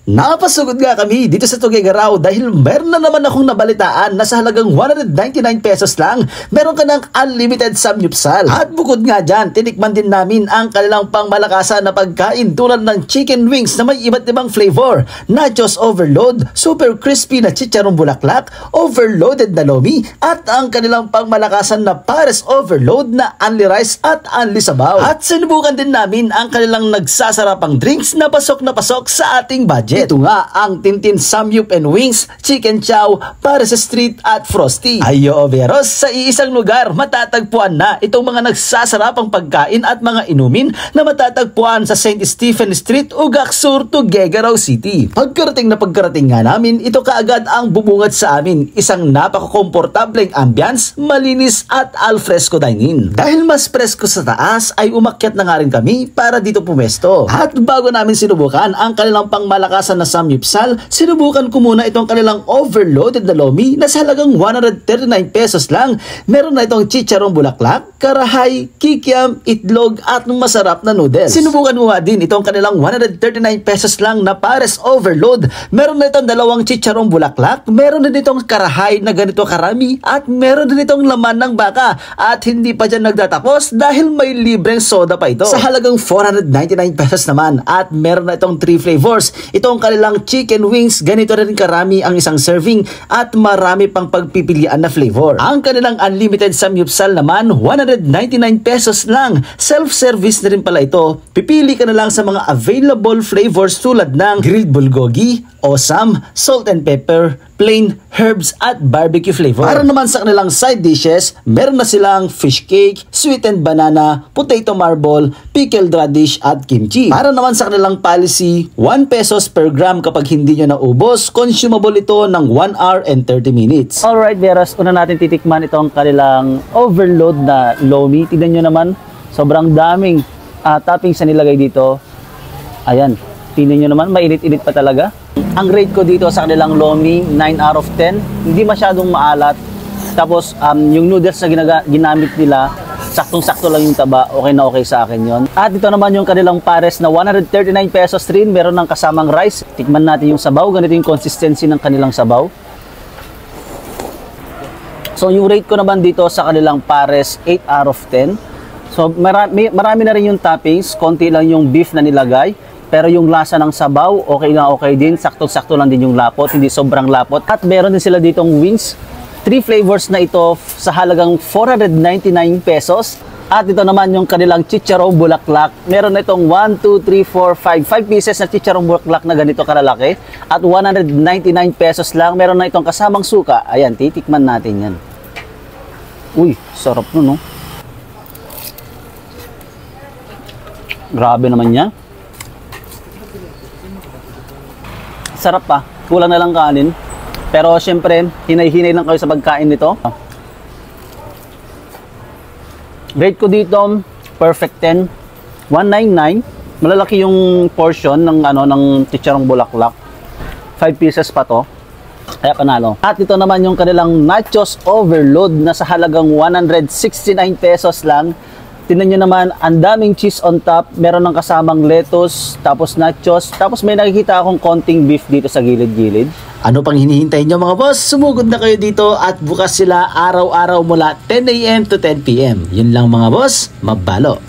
Napasugod nga kami dito sa Tuguegarao dahil meron na naman akong nabalitaan na sa halagang 199 pesos lang, meron ka ng unlimited samgyupsal. At bukod nga dyan, tinikman din namin ang kanilang pangmalakasan na pagkain tulad ng chicken wings na may iba't ibang flavor, nachos overload, super crispy na chicharong bulaklak, overloaded na lomi, at ang kanilang pangmalakasan na pares overload na unli rice at unli sabaw. At sinubukan din namin ang kanilang nagsasarapang drinks na pasok sa ating budget. Ito nga ang Tintin Samyup and Wings, Chicken Chow, Pares Street at Frosty. Ayo Veros, sa iisang lugar matatagpuan na itong mga nagsasarapang pagkain at mga inumin na matatagpuan sa St. Stephen Street, Ugak Sur, Tuguegarao City. Pagkarating nga namin, ito kaagad ang bumungad sa amin, isang napaka-komportableng ambience, malinis at alfresco dining. Dahil mas presko sa taas ay umakyat na nga rin kami para dito pumesto. At bago namin sinubukan ang kanilang pangmalakas na samgyupsal, sinubukan ko muna itong kanilang overloaded na lomi na sa halagang 139 pesos lang. Meron na itong chicharong bulaklak, karahay, kikiam, itlog at masarap na noodles. Sinubukan ko nga din itong kanilang 139 pesos lang na pares overload. Meron na itong dalawang chicharong bulaklak, meron din itong karahay na ganito karami, at meron din itong laman ng baka. At hindi pa dyan nagtatapos dahil may libreng soda pa ito. Sa halagang 499 pesos naman, at meron na itong 3 flavors. Itong kanilang chicken wings, ganito rin karami ang isang serving at marami pang pagpipilian na flavor. Ang kanilang unlimited samgyupsal naman, 199 pesos lang. Self-service na rin pala ito. Pipili ka na lang sa mga available flavors tulad ng grilled bulgogi, osam, salt and pepper, plain, herbs at barbecue flavor. Para naman sa kanilang side dishes, meron na silang fish cake, sweetened banana, potato marble, pickled radish at kimchi. Para naman sa kanilang policy, 1 pesos per gram kapag hindi nyo naubos. Consumable ito ng 1 hour and 30 minutes. Alright, Veras, una natin titikman itong kanilang overload na lomi. Tignan nyo naman, sobrang daming toppings na nilagay dito. Ayan, tignan nyo naman, mainit-init pa talaga. Ang rate ko dito sa kanilang lomi, 9 out of 10. Hindi masyadong maalat. Tapos, yung noodles na ginamit nila, saktong-sakto lang yung taba. Okay na okay sa akin yon. At ito naman yung kanilang pares na 139 pesos rin. Meron ng kasamang rice. Tikman natin yung sabaw. Ganito yung consistency ng kanilang sabaw. So, yung rate ko naman dito sa kanilang pares, 8 out of 10. So, marami na rin yung toppings. Konti lang yung beef na nilagay. Pero yung lasa ng sabaw, okay na okay din. Sakto-sakto lang din yung lapot, hindi sobrang lapot. At meron din sila ditong wings. 3 flavors na ito sa halagang 499 pesos. At ito naman yung kanilang chicharong bulaklak. Meron na itong 1, 2, 3, 4, 5 pieces na chicharong bulaklak na ganito kalalaki. At 199 pesos lang. Meron na itong kasamang suka. Ayan, titikman natin yan. Uy, sarap nun, no? Grabe naman yan. Sarap pa, kulang na lang kanin. Pero syempre, hinay-hinay lang kayo sa pagkain nito. Rate ko dito, perfect 10. 199. Malalaki yung portion ng ng chicharong bulaklak. 5 pieces pa to. Kaya panalo. At ito naman yung kanilang nachos overload na sa halagang 169 pesos lang. Tingnan nyo naman, ang daming cheese on top, meron ng kasamang lettuce, tapos nachos, tapos may nakikita akong konting beef dito sa gilid-gilid. Ano pang hinihintay nyo mga boss? Sumugod na kayo dito at bukas sila araw-araw mula 10 AM to 10 PM. Yun lang mga boss, mabalo!